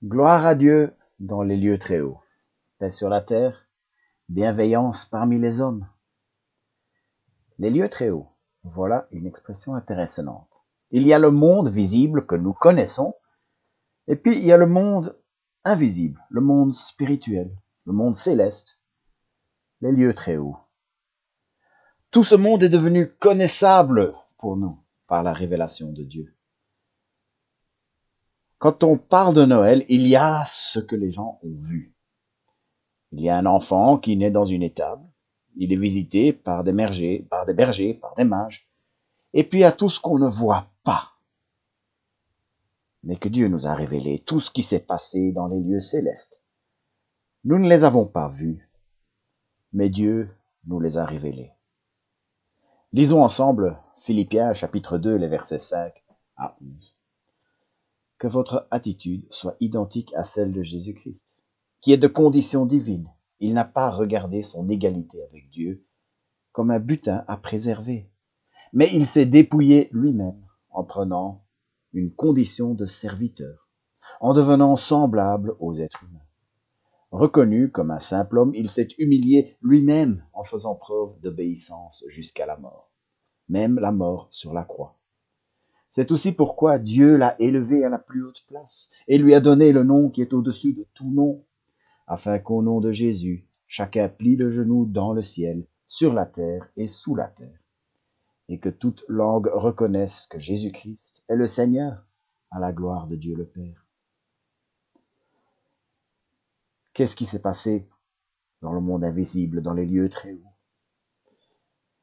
Gloire à Dieu dans les lieux très hauts, paix sur la terre, bienveillance parmi les hommes. Les lieux très hauts, voilà une expression intéressante. Il y a le monde visible que nous connaissons, et puis il y a le monde invisible, le monde spirituel, le monde céleste, les lieux très hauts. Tout ce monde est devenu connaissable pour nous par la révélation de Dieu. Quand on parle de Noël, il y a ce que les gens ont vu. Il y a un enfant qui naît dans une étable. Il est visité par des bergers, par des mages. Et puis il y a tout ce qu'on ne voit pas, mais que Dieu nous a révélé, tout ce qui s'est passé dans les lieux célestes. Nous ne les avons pas vus, mais Dieu nous les a révélés. Lisons ensemble Philippiens chapitre 2, les versets 5 à 11. Que votre attitude soit identique à celle de Jésus-Christ, qui est de condition divine. Il n'a pas regardé son égalité avec Dieu comme un butin à préserver, mais il s'est dépouillé lui-même en prenant une condition de serviteur, en devenant semblable aux êtres humains. Reconnu comme un simple homme, il s'est humilié lui-même en faisant preuve d'obéissance jusqu'à la mort, même la mort sur la croix. C'est aussi pourquoi Dieu l'a élevé à la plus haute place et lui a donné le nom qui est au-dessus de tout nom, afin qu'au nom de Jésus, chacun plie le genou dans le ciel, sur la terre et sous la terre, et que toute langue reconnaisse que Jésus-Christ est le Seigneur, à la gloire de Dieu le Père. Qu'est-ce qui s'est passé dans le monde invisible, dans les lieux très hauts?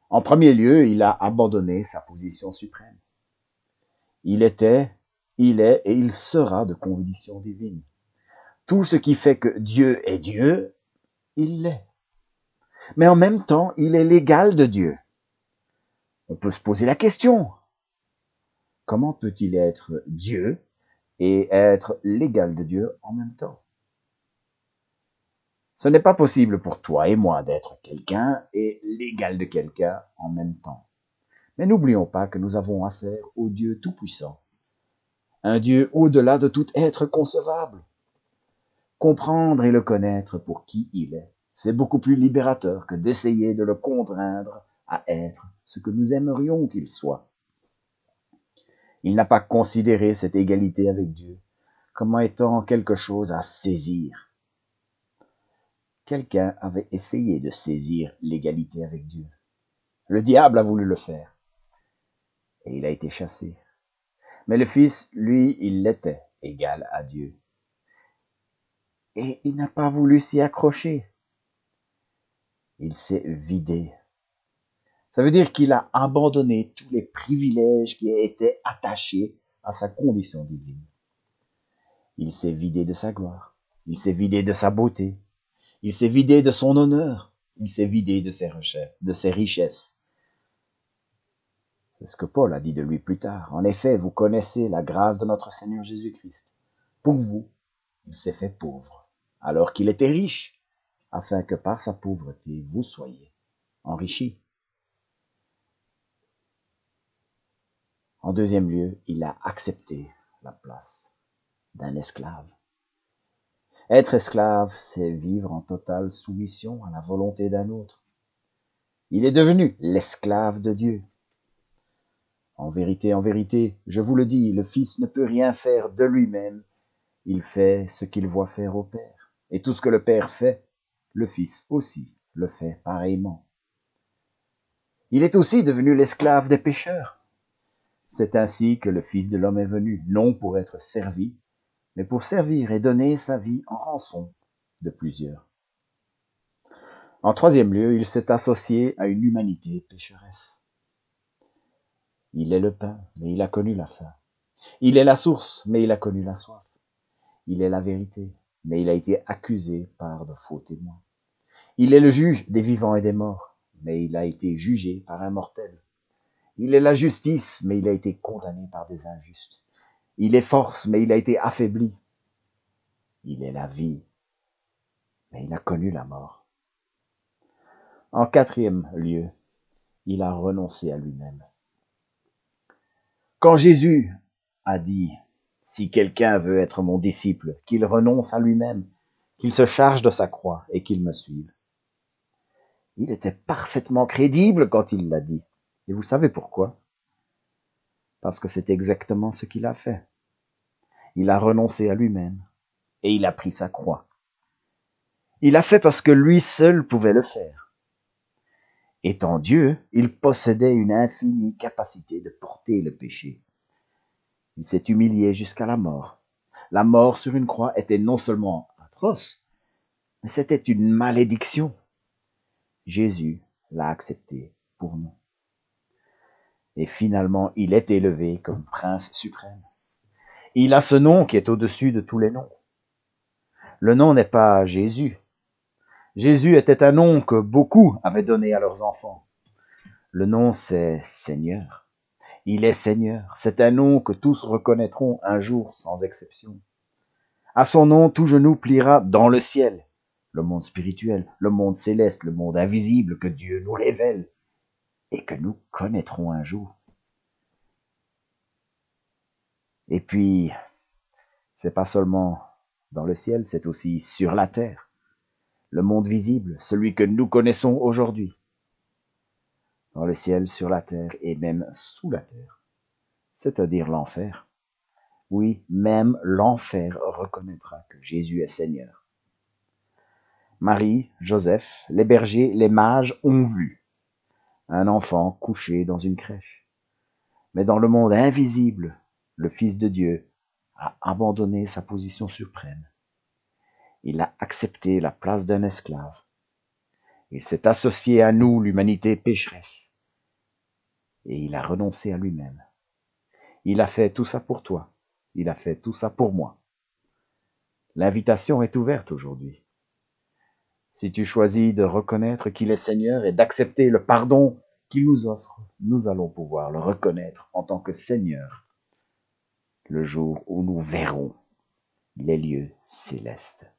En premier lieu, il a abandonné sa position suprême. Il était, il est et il sera de condition divine. Tout ce qui fait que Dieu est Dieu, il l'est. Mais en même temps, il est l'égal de Dieu. On peut se poser la question, comment peut-il être Dieu et être l'égal de Dieu en même temps? Ce n'est pas possible pour toi et moi d'être quelqu'un et l'égal de quelqu'un en même temps. Mais n'oublions pas que nous avons affaire au Dieu Tout-Puissant, un Dieu au-delà de tout être concevable. Comprendre et le connaître pour qui il est, c'est beaucoup plus libérateur que d'essayer de le contraindre à être ce que nous aimerions qu'il soit. Il n'a pas considéré cette égalité avec Dieu comme étant quelque chose à saisir. Quelqu'un avait essayé de saisir l'égalité avec Dieu. Le diable a voulu le faire et il a été chassé. Mais le Fils, lui, il l'était, égal à Dieu. Et il n'a pas voulu s'y accrocher. Il s'est vidé. Ça veut dire qu'il a abandonné tous les privilèges qui étaient attachés à sa condition divine. Il s'est vidé de sa gloire. Il s'est vidé de sa beauté. Il s'est vidé de son honneur. Il s'est vidé de ses richesses. C'est ce que Paul a dit de lui plus tard. En effet, vous connaissez la grâce de notre Seigneur Jésus-Christ. Pour vous, il s'est fait pauvre, alors qu'il était riche, afin que par sa pauvreté, vous soyez enrichis. En deuxième lieu, il a accepté la place d'un esclave. Être esclave, c'est vivre en totale soumission à la volonté d'un autre. Il est devenu l'esclave de Dieu. En vérité, je vous le dis, le Fils ne peut rien faire de lui-même. Il fait ce qu'il voit faire au Père. Et tout ce que le Père fait, le Fils aussi le fait pareillement. Il est aussi devenu l'esclave des pécheurs. C'est ainsi que le Fils de l'homme est venu, non pour être servi, mais pour servir et donner sa vie en rançon de plusieurs. En troisième lieu, il s'est associé à une humanité pécheresse. Il est le pain, mais il a connu la faim. Il est la source, mais il a connu la soif. Il est la vérité, mais il a été accusé par de faux témoins. Il est le juge des vivants et des morts, mais il a été jugé par un mortel. Il est la justice, mais il a été condamné par des injustes. Il est force, mais il a été affaibli. Il est la vie, mais il a connu la mort. En quatrième lieu, il a renoncé à lui-même. Quand Jésus a dit Si quelqu'un veut être mon disciple, qu'il renonce à lui-même, qu'il se charge de sa croix et qu'il me suive. Il était parfaitement crédible quand il l'a dit. Et vous savez pourquoi? Parce que c'est exactement ce qu'il a fait. Il a renoncé à lui-même et il a pris sa croix. Il a fait parce que lui seul pouvait le faire. Étant Dieu, il possédait une infinie capacité de porter le péché. Il s'est humilié jusqu'à la mort. La mort sur une croix était non seulement atroce, mais c'était une malédiction. Jésus l'a accepté pour nous. Et finalement, il est élevé comme prince suprême. Il a ce nom qui est au-dessus de tous les noms. Le nom n'est pas Jésus. Jésus était un nom que beaucoup avaient donné à leurs enfants. Le nom, c'est Seigneur. Il est Seigneur. C'est un nom que tous reconnaîtront un jour sans exception. À son nom, tout genou pliera dans le ciel, le monde spirituel, le monde céleste, le monde invisible que Dieu nous révèle et que nous connaîtrons un jour. Et puis, c'est pas seulement dans le ciel, c'est aussi sur la terre. Le monde visible, celui que nous connaissons aujourd'hui. Dans le ciel, sur la terre et même sous la terre. C'est-à-dire l'enfer. Oui, même l'enfer reconnaîtra que Jésus est Seigneur. Marie, Joseph, les bergers, les mages ont vu un enfant couché dans une crèche. Mais dans le monde invisible, le Fils de Dieu a abandonné sa position suprême. Il a accepté la place d'un esclave. Il s'est associé à nous, l'humanité pécheresse. Et il a renoncé à lui-même. Il a fait tout ça pour toi. Il a fait tout ça pour moi. L'invitation est ouverte aujourd'hui. Si tu choisis de reconnaître qu'il est Seigneur et d'accepter le pardon qu'il nous offre, nous allons pouvoir le reconnaître en tant que Seigneur le jour où nous verrons les lieux célestes.